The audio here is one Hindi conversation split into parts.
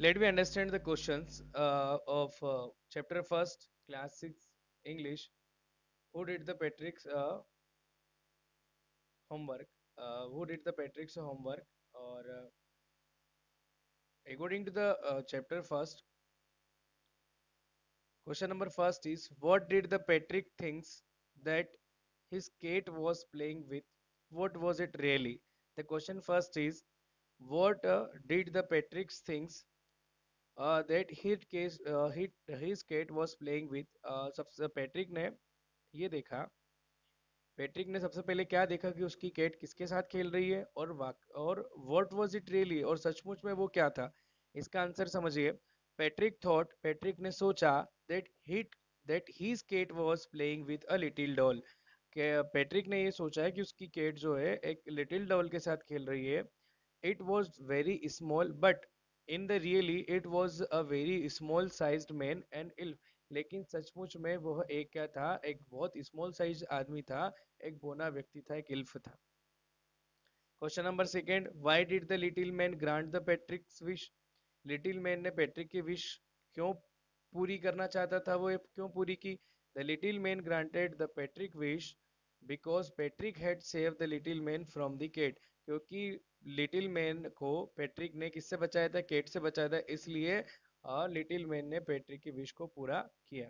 Let me understand the questions of chapter first, class 6, English. Who did the Patrick's homework? Who did the Patrick's homework? Or according to the chapter first, question number first is what did the Patrick thinks that his Kate was playing with? What was it really? The question first is what did the Patrick thinks that his cat was playing with? सबसे पैट्रिक ने ये देखा, पैट्रिक ने सबसे पहले क्या देखा कि उसकी कैट किसके साथ खेल रही है और व्हाट वाज इट रियली, और सचमुच में वो क्या था? इसका आंसर समझिए। पैट्रिक ने सोचा that his cat was playing with a little doll, कि पैट्रिक ने ये सोचा है कि उसकी कैट जो है एक लिटिल डॉल के साथ खेल रही है। It was very small but in the really it was a very small sized man and elf, लेकिन सचमुच में वह एक क्या था, एक बहुत स्मॉल साइज आदमी था, एक बोना व्यक्ति था, एक इल्फ था। Question number second, why did the little man grant the Patrick's wish? Little man ने पैट्रिक की विश क्यों पूरी करना चाहता था, वो क्यों पूरी की? The little man granted the Patrick wish because Patrick had save the little man from the cat, क्योंकि लिटिल मैन को पैट्रिक ने किससे बचाया था? केट से बचाया था, इसलिए लिटिल मैन ने पैट्रिक की विश को पूरा किया।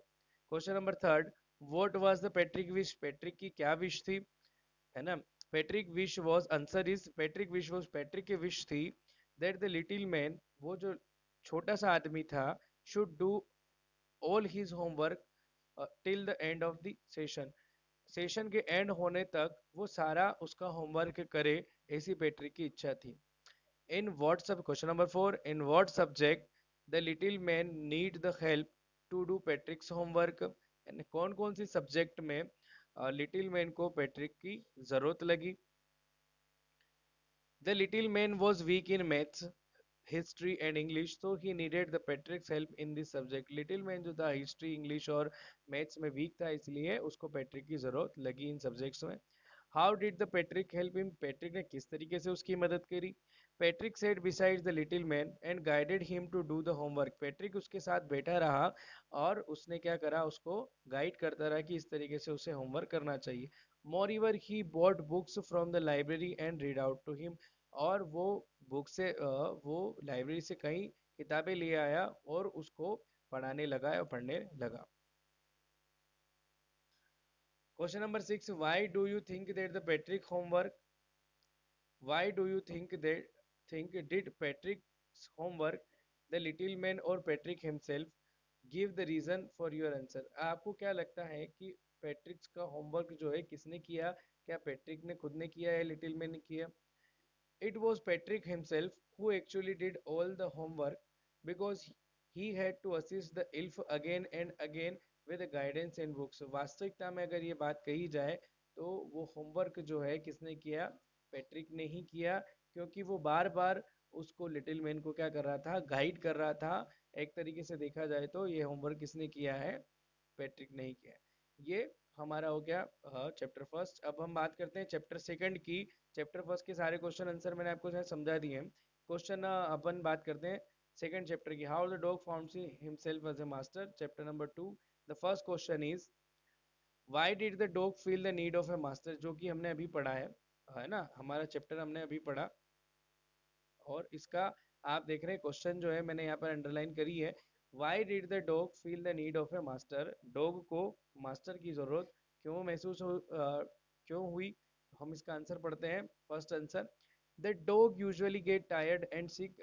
Question number third, what was the Patrick wish? Patrick की क्या विश थी, है ना? Patrick wish was, answer is Patrick wish was, Patrick की विश थी दैट द लिटिल मैन, वो जो छोटा सा आदमी था, should do all his homework till the end of the session, session के एंड होने तक वो सारा उसका होमवर्क करे, ऐसी पैट्रिक की इच्छा थी। In what sub, question number four, in what subject the little man need the help to do Patrick's homework? कौन कौन सी सब्जेक्ट में लिटिल मैन को पैट्रिक की जरूरत लगी? The little man was weak in maths, history and English, तो he needed the Patrick's help in this subject. Little man जो था हिस्ट्री, इंग्लिश और मैथ्स में वीक था, इसलिए उसको पैट्रिक की जरूरत लगी इन सब्जेक्ट्स में। How did the Patrick help him? Patrick ने किस तरीके से उसकी मदद करी? Patrick sat beside the little man and guided him to do the homework, Patrick उसके साथ बैठा रहा और उसने क्या करा, उसको गाइड करता रहा कि इस तरीके से उसे होमवर्क करना चाहिए। More he bought books from the library and read out to him, और वो बुक से वो लाइब्रेरी से कई किताबें ले आया और उसको पढ़ाने लगा या पढ़ने लगा। Question number six, why do you think that the Patrick homework, why do you think did Patrick's homework the little man और Patrick himself? Give the reason for your answer. आपको क्या लगता है कि पैट्रिक्स का होमवर्क जो है किसने किया? क्या पैट्रिक ने खुद ने किया या लिटिल मैन ने किया? It was Patrick himself who actually did all the homework because he had to assist the elf again and again with the guidance and books. वास्तविकता में अगर ये बात कही जाए तो वो होमवर्क जो है किसने किया? पैट्रिक ने ही किया, क्योंकि वो बार बार उसको लिटिल मैन को क्या कर रहा था? गाइड कर रहा था। एक तरीके से देखा जाए तो ये होमवर्क किसने किया है? पैट्रिक ने ही किया है। ये हमारा हो गया चैप्टर फर्स्ट। अब हम बात करते हैं चैप्टर सेकंड की। चैप्टर फर्स्ट के सारे क्वेश्चन आंसर मैंने आपको शायद समझा दिए हैं। क्वेश्चन अपन बात करते हैं सेकंड चैप्टर की, how the dog found himself as a master. Chapter number two, the first question is why did the dog feel the need of a master, जो कि हमने अभी पढ़ा है ना, हमारा चैप्टर हमने अभी पढ़ा। और इसका आप देख रहे हैं क्वेश्चन जो है मैंने यहाँ पर अंडरलाइन करी है, why did the dog feel the need of a master, dog को मास्टर की जरूरत क्यों हुई? हम इसका आंसर पढ़ते हैं। First answer, the dog usually get tired and sick,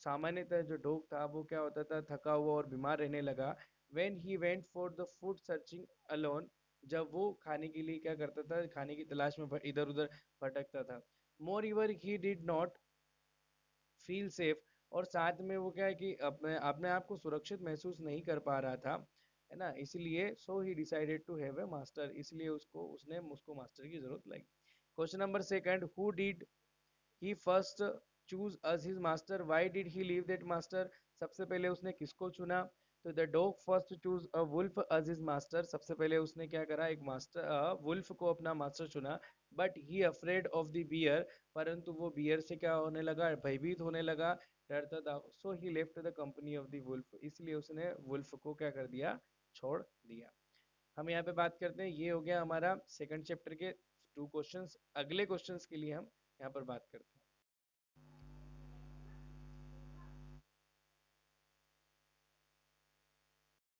सामान्यतः जो डॉग था वो क्या होता था, थका हुआ और बीमार रहने लगा। When he went for the food searching alone, जब वो खाने के लिए क्या करता था, खाने की तलाश में इधर उधर भटकता था। Moreover he did not feel safe, और साथ में वो क्या है कि अपने अपने आप को सुरक्षित महसूस नहीं कर पा रहा था, है ना, इसलिए so he decided to have a master, इसलिए उसको मास्टर की जरूरत लगी। Question number second, who did he first choose as his master, why did he leave that master, सबसे पहले उसने किसको चुना? तो the dog first choose a wolf as his master, सबसे पहले उसने क्या करा, एक मास्टर वुल्फ को अपना मास्टर चुना। But he afraid of the bear, परंतु वो बियर से क्या होने लगा, भयभीत होने लगा। डरता था, so he left the company of the wolf, इसलिए उसने वुल्फ को क्या कर दिया, छोड़ दिया। हम यहाँ पे बात करते हैं, ये हो गया हमारा सेकंड चैप्टर के 2 क्वेश्चंस। अगले क्वेश्चंस के लिए हम यहाँ पर बात करते हैं।